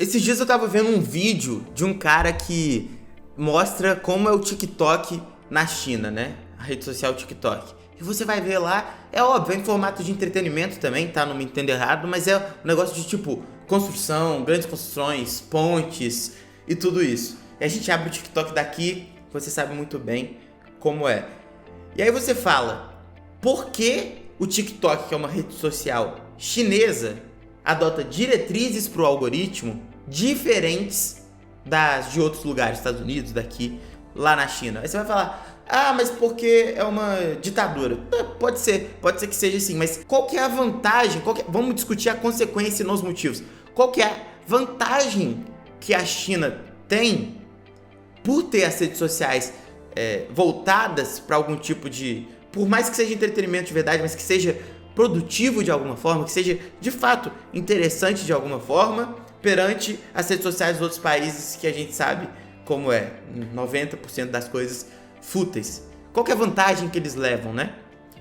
Esses dias eu tava vendo um vídeo de um cara que mostra como é o TikTok na China, né? A rede social TikTok. E você vai ver lá, é óbvio, é em formato de entretenimento também, tá? Não me entenda errado, mas é um negócio de tipo construção, grandes construções, pontes e tudo isso. E a gente abre o TikTok daqui, você sabe muito bem como é. E aí você fala, por que o TikTok, que é uma rede social chinesa, adota diretrizes para o algoritmo diferentes das de outros lugares, Estados Unidos, daqui, lá na China? Aí você vai falar, mas porque é uma ditadura. Pode ser que seja assim, mas qual que é a vantagem? Vamos discutir a consequência e nos motivos. Qual que é a vantagem que a China tem por ter as redes sociais voltadas para algum tipo de... Por mais que seja entretenimento de verdade, mas que seja produtivo de alguma forma, que seja de fato interessante de alguma forma, perante as redes sociais dos outros países que a gente sabe como é 90% das coisas fúteis. Qual que é a vantagem que eles levam, né?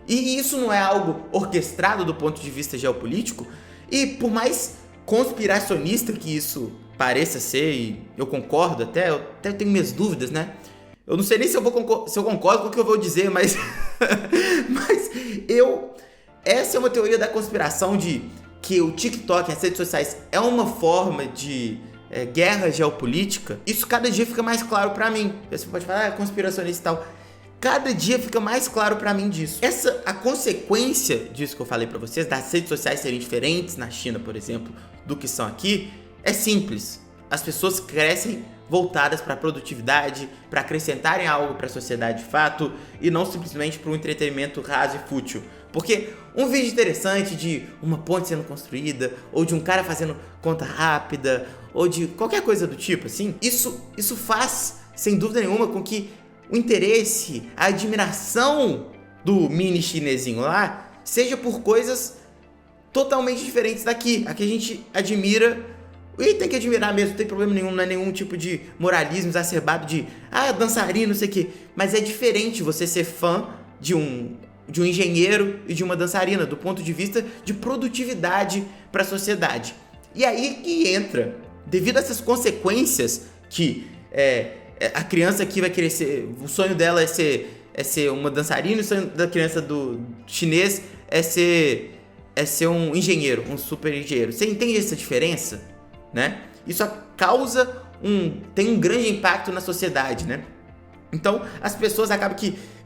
E isso não é algo orquestrado do ponto de vista geopolítico, e por mais conspiracionista que isso pareça ser, e eu concordo até, eu até tenho minhas dúvidas, né? Eu não sei nem se eu concordo com o que eu vou dizer, mas essa é uma teoria da conspiração de que o TikTok, as redes sociais, é uma forma de guerra geopolítica. Isso cada dia fica mais claro pra mim. Você pode falar, conspiracionista e tal. Cada dia fica mais claro pra mim disso. A consequência disso que eu falei pra vocês, das redes sociais serem diferentes na China, por exemplo, do que são aqui, é simples. As pessoas crescem voltadas para a produtividade, para acrescentarem algo para a sociedade de fato e não simplesmente para um entretenimento raso e fútil. Porque um vídeo interessante de uma ponte sendo construída, ou de um cara fazendo conta rápida, ou de qualquer coisa do tipo, assim, isso faz, sem dúvida nenhuma, com que o interesse, a admiração do mini chinesinho lá seja por coisas totalmente diferentes daqui. Aqui a gente admira, e tem que admirar mesmo, não tem problema nenhum, não é nenhum tipo de moralismo exacerbado de dançarino, não sei o que. Mas é diferente você ser fã de um engenheiro e de uma dançarina, do ponto de vista de produtividade para a sociedade. E aí que entra, devido a essas consequências que a criança aqui vai querer ser, o sonho dela é ser uma dançarina, e o sonho da criança do chinês é ser um engenheiro, um super engenheiro. Você entende essa diferença? Né? Isso tem um grande impacto na sociedade, né? Então, as pessoas acabam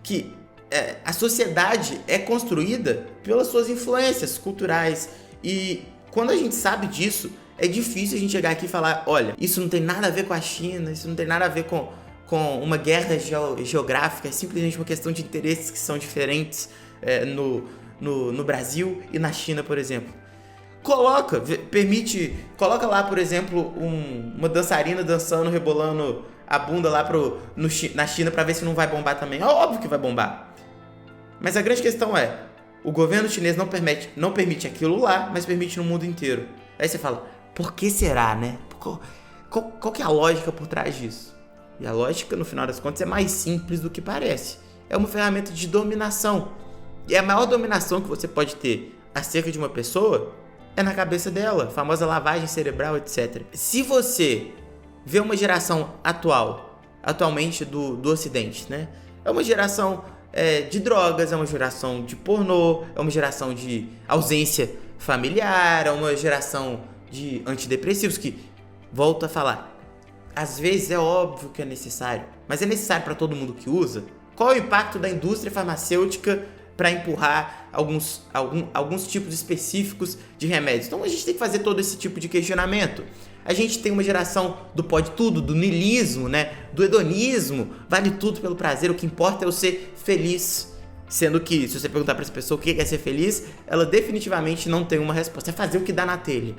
que a sociedade é construída pelas suas influências culturais. E quando a gente sabe disso, é difícil a gente chegar aqui e falar, olha, isso não tem nada a ver com a China, isso não tem nada a ver com uma guerra geográfica, é simplesmente uma questão de interesses que são diferentes no Brasil e na China, por exemplo. Coloca lá, por exemplo, uma dançarina dançando, rebolando a bunda lá na China pra ver se não vai bombar também. É óbvio que vai bombar. Mas a grande questão é, o governo chinês não permite aquilo lá, mas permite no mundo inteiro. Aí você fala, por que será, né? Qual que é a lógica por trás disso? E a lógica, no final das contas, é mais simples do que parece. É uma ferramenta de dominação. E a maior dominação que você pode ter acerca de uma pessoa é na cabeça dela, a famosa lavagem cerebral, etc. Se você vê uma geração atualmente do Ocidente, né? É uma geração de drogas, é uma geração de pornô, é uma geração de ausência familiar, é uma geração de antidepressivos que, volto a falar, às vezes é óbvio que é necessário, mas é necessário para todo mundo que usa? Qual é o impacto da indústria farmacêutica para empurrar alguns tipos específicos de remédios? Então a gente tem que fazer todo esse tipo de questionamento. A gente tem uma geração do pode tudo, do niilismo, né? Do hedonismo, vale tudo pelo prazer, o que importa é eu ser feliz. Sendo que, se você perguntar para essa pessoa o que é ser feliz, ela definitivamente não tem uma resposta, é fazer o que dá na telha.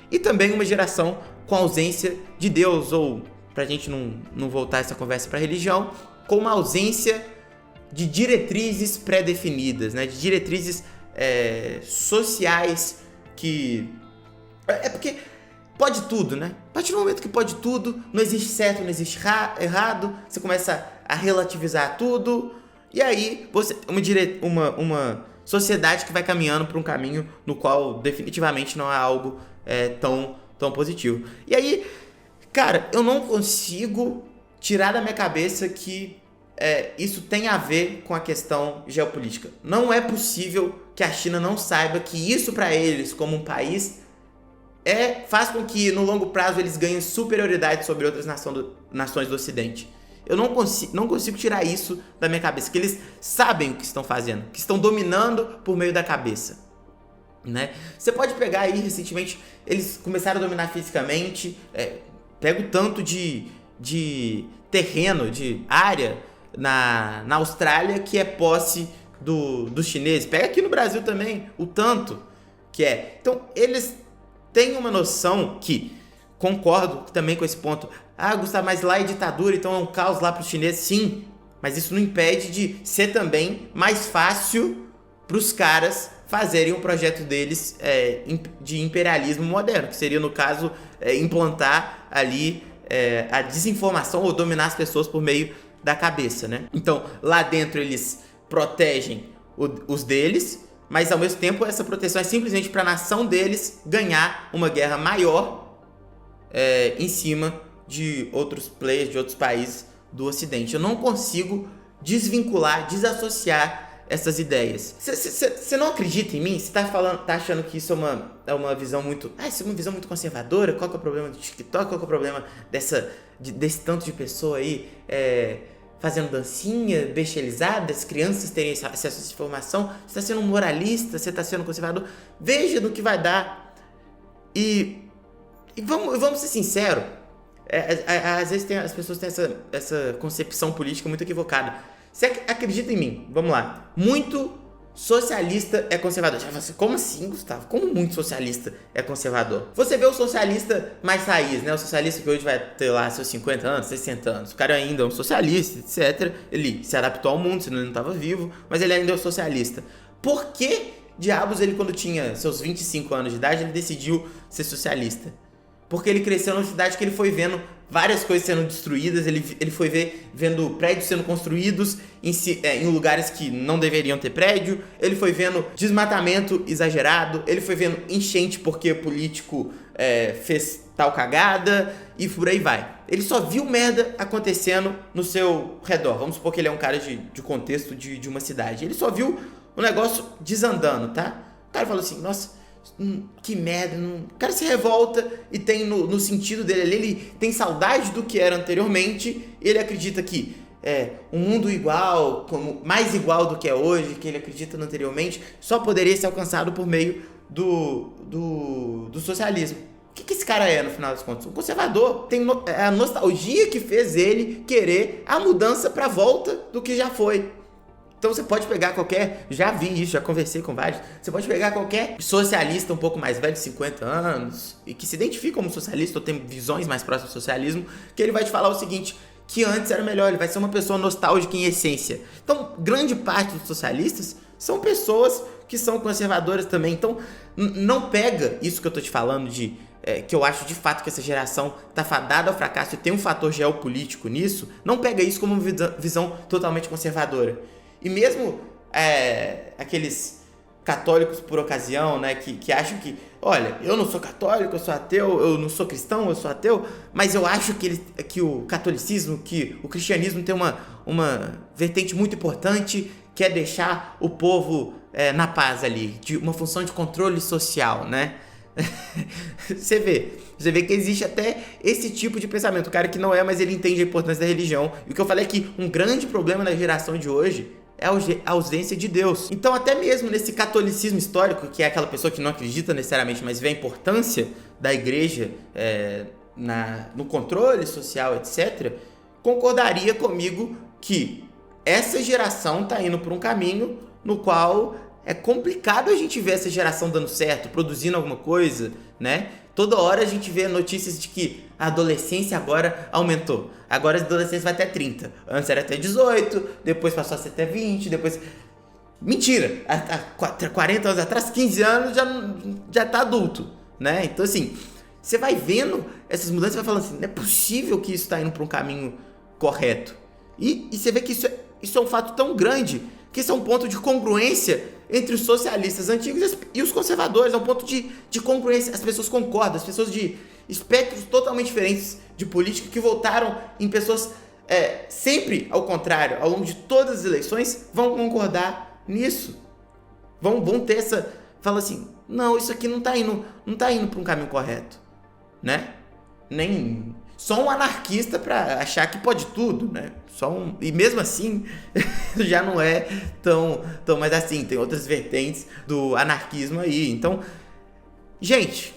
E também uma geração com ausência de Deus, ou, pra gente não voltar essa conversa pra religião, com uma ausência de diretrizes pré-definidas, né? De diretrizes sociais que... porque pode tudo, né? A partir do momento que pode tudo, não existe certo, não existe errado, você começa a relativizar tudo, e aí você uma sociedade que vai caminhando para um caminho no qual definitivamente não é algo tão tão positivo. E aí, cara, eu não consigo tirar da minha cabeça que isso tem a ver com a questão geopolítica. Não é possível que a China não saiba que isso para eles, como um país, faz com que no longo prazo eles ganhem superioridade sobre outras nações do Ocidente. Eu não consigo tirar isso da minha cabeça, que eles sabem o que estão fazendo, que estão dominando por meio da cabeça, né? Você pode pegar aí, recentemente, eles começaram a dominar fisicamente, pega o tanto de terreno, de área na Austrália que é posse dos chineses. Pega aqui no Brasil também o tanto que é. Então, eles têm uma noção que, concordo também com esse ponto, Gustavo, mas lá é ditadura, então é um caos lá para os chineses. Sim, mas isso não impede de ser também mais fácil para os caras fazerem um projeto deles de imperialismo moderno, que seria, no caso, implantar ali a desinformação ou dominar as pessoas por meio da cabeça, né? Então, lá dentro eles protegem os deles, mas ao mesmo tempo essa proteção é simplesmente para a nação deles ganhar uma guerra maior em cima de outros players, de outros países do Ocidente. Eu não consigo desassociar essas ideias. Você não acredita em mim? Você tá achando que isso é uma visão muito... isso é uma visão muito conservadora? Qual que é o problema do TikTok? Qual que é o problema desse tanto de pessoa aí fazendo dancinha, bestializada, das crianças terem acesso a essa informação? Você tá sendo um moralista? Você tá sendo conservador? Veja no que vai dar. E vamos ser sinceros. Às vezes as pessoas têm essa concepção política muito equivocada. Você acredita em mim? Vamos lá. Muito socialista é conservador. Como assim, Gustavo? Como muito socialista é conservador? Você vê o socialista mais raiz, né? O socialista que hoje vai ter lá seus 50 anos, 60 anos. O cara ainda é um socialista, etc. Ele se adaptou ao mundo, senão ele não estava vivo, mas ele ainda é um socialista. Por que diabos ele, quando tinha seus 25 anos de idade, ele decidiu ser socialista? Porque ele cresceu numa cidade que ele foi vendo várias coisas sendo destruídas, ele foi vendo prédios sendo construídos em lugares que não deveriam ter prédio, ele foi vendo desmatamento exagerado, ele foi vendo enchente porque o político fez tal cagada e por aí vai. Ele só viu merda acontecendo no seu redor. Vamos supor que ele é um cara de contexto de uma cidade. Ele só viu o negócio desandando, tá? O cara falou assim, nossa... que merda, o cara se revolta e tem no sentido dele ali, ele tem saudade do que era anteriormente, ele acredita que um mundo igual, mais igual do que é hoje, que ele acredita anteriormente, só poderia ser alcançado por meio do socialismo. O que esse cara é, no final das contas? Um conservador. Tem a nostalgia que fez ele querer a mudança para volta do que já foi. Então você pode pegar já vi isso, já conversei com vários, você pode pegar qualquer socialista um pouco mais velho, de 50 anos, e que se identifica como socialista ou tem visões mais próximas do socialismo, que ele vai te falar o seguinte, que antes era melhor, ele vai ser uma pessoa nostálgica em essência. Então, grande parte dos socialistas são pessoas que são conservadoras também. Então, não pega isso que eu tô te falando que eu acho de fato que essa geração tá fadada ao fracasso e tem um fator geopolítico nisso, não pega isso como uma visão totalmente conservadora. E mesmo aqueles católicos por ocasião, né, que acham que, olha, eu não sou católico, eu sou ateu, eu não sou cristão, eu sou ateu, mas eu acho que o catolicismo, que o cristianismo tem uma vertente muito importante, que é deixar o povo na paz ali, de uma função de controle social, né? Você vê que existe até esse tipo de pensamento, o cara que não mas ele entende a importância da religião. E o que eu falei é que um grande problema da geração de hoje é a ausência de Deus. Então, até mesmo nesse catolicismo histórico, que é aquela pessoa que não acredita necessariamente, mas vê a importância da igreja no controle social, etc., concordaria comigo que essa geração está indo por um caminho no qual é complicado a gente ver essa geração dando certo, produzindo alguma coisa, né? Toda hora a gente vê notícias de que a adolescência agora aumentou. Agora a adolescência vai até 30. Antes era até 18, depois passou a ser até 20, depois... Mentira! Há 40 anos atrás, 15 anos, já tá adulto, né? Então, assim, você vai vendo essas mudanças e vai falando assim, não é possível que isso tá indo para um caminho correto. E você vê que isso é um fato tão grande, que isso é um ponto de congruência entre os socialistas antigos e os conservadores, a um ponto de congruência. As pessoas concordam, as pessoas de espectros totalmente diferentes de política que votaram em pessoas sempre ao contrário, ao longo de todas as eleições, vão concordar nisso. Vão ter essa... Fala assim, não, isso aqui não tá indo para um caminho correto, né? Nem... Só um anarquista pra achar que pode tudo, né? E mesmo assim, já não é tão... Mas assim, tem outras vertentes do anarquismo aí. Então, gente,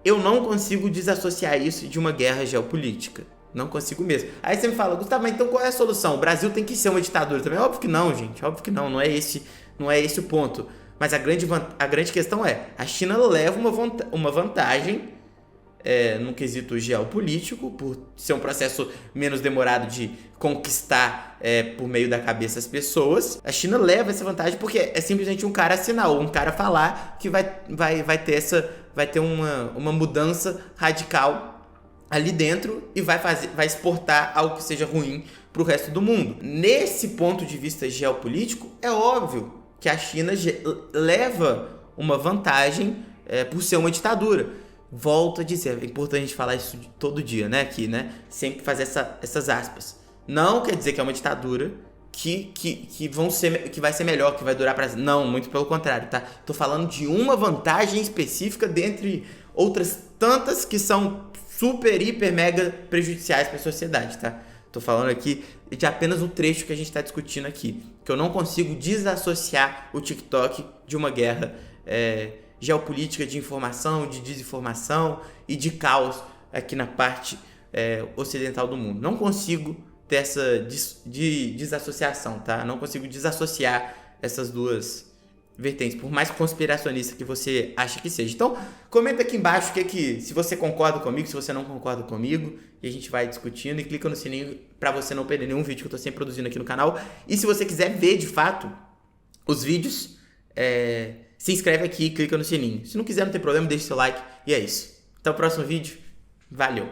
eu não consigo desassociar isso de uma guerra geopolítica. Não consigo mesmo. Aí você me fala, Gustavo, mas então qual é a solução? O Brasil tem que ser uma ditadura também? Óbvio que não, gente. Óbvio que não. Não é esse o ponto. Mas a grande questão é, a China leva uma vantagem no quesito geopolítico, por ser um processo menos demorado de conquistar por meio da cabeça as pessoas. A China leva essa vantagem porque é simplesmente um cara assinar ou um cara falar que vai ter uma mudança radical ali dentro e vai exportar algo que seja ruim para o resto do mundo. Nesse ponto de vista geopolítico, é óbvio que a China leva uma vantagem por ser uma ditadura. Volto a dizer, é importante a gente falar isso todo dia, né? Aqui, né? Sempre fazer essas aspas. Não quer dizer que é uma ditadura que vai ser melhor, que vai durar para... Não, muito pelo contrário, tá? Tô falando de uma vantagem específica dentre outras tantas que são super, hiper, mega prejudiciais para a sociedade, tá? Tô falando aqui de apenas um trecho que a gente tá discutindo aqui. Que eu não consigo desassociar o TikTok de uma guerra geopolítica de informação, de desinformação e de caos aqui na parte ocidental do mundo. Não consigo ter essa desassociação, tá? Não consigo desassociar essas duas vertentes, por mais conspiracionista que você acha que seja. Então, comenta aqui embaixo se você concorda comigo, se você não concorda comigo, e a gente vai discutindo, e clica no sininho para você não perder nenhum vídeo que eu tô sempre produzindo aqui no canal. E se você quiser ver, de fato, os vídeos, se inscreve aqui e clica no sininho. Se não quiser, não tem problema, deixa seu like, e é isso. Até o próximo vídeo. Valeu!